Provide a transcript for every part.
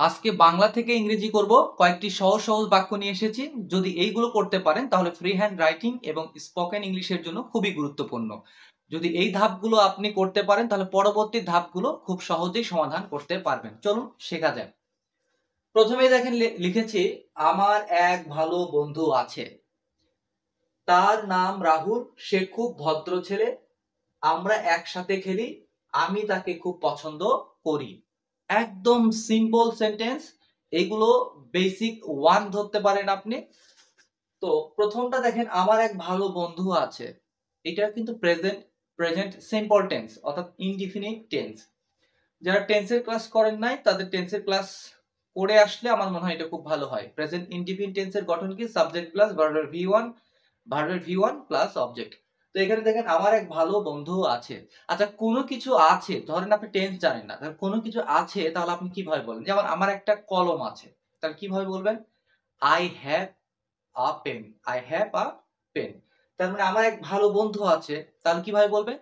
আজকে বাংলা থেকে ইংরেজি করব, কয়েকটি সহজ সহজ বাক্য নিয়ে এসেছি। যদি এইগুলো করতে পারেন তাহলে ফ্রি হ্যান্ড রাইটিং এবং স্পোকেন ইংলিশের জন্য খুবই গুরুত্বপূর্ণ। যদি এই ধাপগুলো আপনি করতে পারেন তাহলে পরবর্তী ধাপগুলো খুব সহজেই সমাধান করতে পারবেন। চলুন শেখা যাক। প্রথমেই দেখেন লিখেছি, আমার এক ভালো বন্ধু আছে, তার নাম রাহুল, সে খুব ভদ্র ছেলে, আমরা একসাথে খেলি, আমি তাকে খুব পছন্দ করি। একদম সিম্পল সেন্টেন্স। এগুলো বেসিক ওয়ান ধরতে পারেন আপনি। তো প্রথমটা দেখেন, আমার এক ভালো বন্ধু আছে, এটা কিন্তু প্রেজেন্ট প্রেজেন্ট সিম্পল টেন্স অর্থাৎ ইনডিফিনিট টেন্স। যারা টেন্সের ক্লাস করেন নাই তাদের টেন্সের ক্লাস করে আসলে আমার মনে হয় এটা খুব ভালো হয়। প্রেজেন্ট ইনডিফিনিট টেন্সের গঠন কি? সাবজেক্ট প্লাস ভার্বের ভি ওয়ান প্লাস অবজেক্ট। তো এখানে দেখেন আমার এক ভালো বন্ধু আছে। আচ্ছা, কোনো কিছু আছে, ধরেন আপনি টেন্স জানেন না, কোনো কিছু আছে তাহলে আপনি কিভাবে বলেন? যেমন আমার একটা কলম আছে, তাহলে কিভাবে বলবেন? I have a pen. I have a pen. তার মানে আমার এক ভালো বন্ধু আছে, তাহলে কিভাবে বলবেন?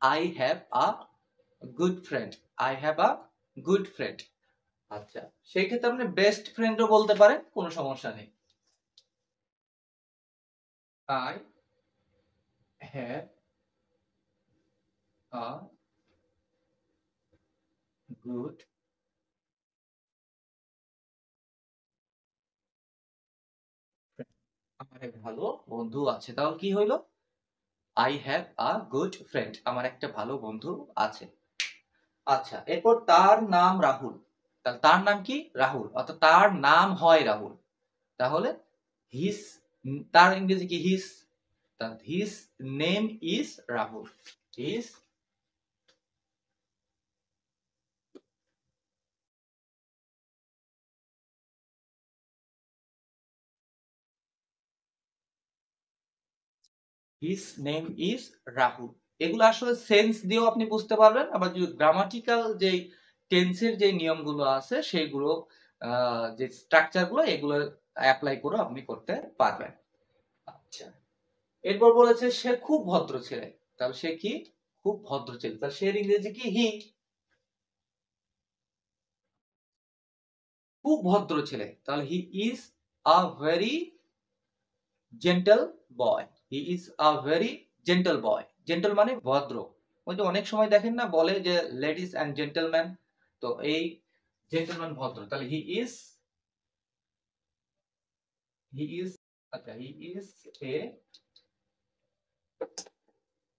I have a good friend. I have a good friend. আচ্ছা, সেই ক্ষেত্রে আপনি বেস্ট ফ্রেন্ডও বলতে পারেন, কোনো সমস্যা নেই। I have a good friend. আমার এক ভালো বন্ধু আছে, তাহলে কি হইলো? I have a good friend. আমার একটা ভালো বন্ধু আছে। আচ্ছা, এরপর তার নাম রাহুল। তাহলে তার নাম কি? রাহুল, অর্থাৎ তার নাম হয় রাহুল। তাহলে হিস, তার ইংরেজি কি? His. His name is Rahul. His his name is Rahul. এগুলো আসলে সেন্স দিয়েও আপনি বুঝতে পারবেন, আবার যদি গ্রামাটিক্যাল যে টেন্সের যে নিয়মগুলো আছে সেগুলো, যে স্ট্রাকচার গুলো, এগুলো অ্যাপ্লাই করে আপনি করতে পারবেন। আচ্ছা, এরপর বলেছে সে খুব ভদ্র ছেলে। তাহলে সে কি? খুব ভদ্র ছেলে। তাহলে সে ইংরেজি কি? হি। খুব ভদ্র ছেলে, তাহলে he is a very gentle boy. He is a very gentle boy. Gentle মানে ভদ্র। ওই যে অনেক সময় দেখেন না, বলে যে লেডিস এন্ড জেন্টলম্যান, তো এই জেন্টলম্যান ভদ্র। তাহলে হি ইজ আচ্ছা, a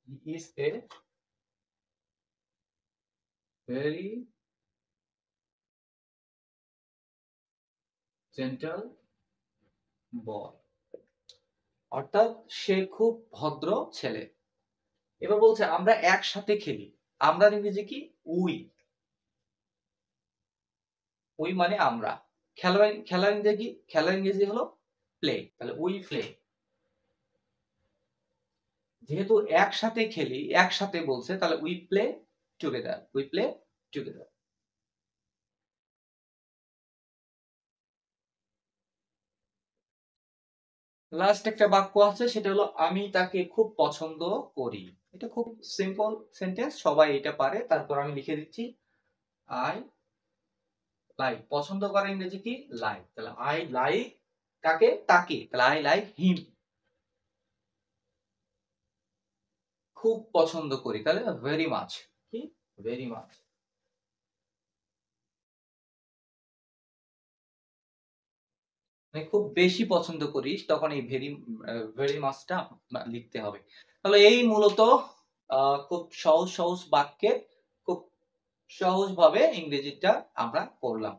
he is a very gentle boy, অর্থাৎ সে খুব ভদ্র ছেলে। এবার বলছে আমরা একসাথে খেলি। আমরা ইংরেজি কি? উই। উই মানে আমরা। খেলার ইংরেজি কি? খেলার ইংরেজি হলো প্লে। তাহলে উই প্লে। যেহেতু একসাথে খেলি, একসাথে বলছে, তাহলে we play together. We play together. Last একটা বাক্য আছে, সেটা হলো আমি তাকে খুব পছন্দ করি। এটা খুব সিম্পল সেন্টেন্স, সবাই এটা পারে। তারপর আমি লিখে দিচ্ছি, আই লাইক। পছন্দ করা ইংরেজি কি? লাইক। তাহলে আই লাইক কাকে? তাকে। তাহলে আই লাইক হিম। খুব পছন্দ করি, তাহলে ভেরি মাচ। কি? Very much. মানে খুব বেশি পছন্দ করিস, তখন এই ভেরি ভেরি মাচটা লিখতে হবে। তাহলে এই মূলত খুব সহজ সহজ বাক্যে খুব সহজভাবে ইংরেজিটা আমরা করলাম।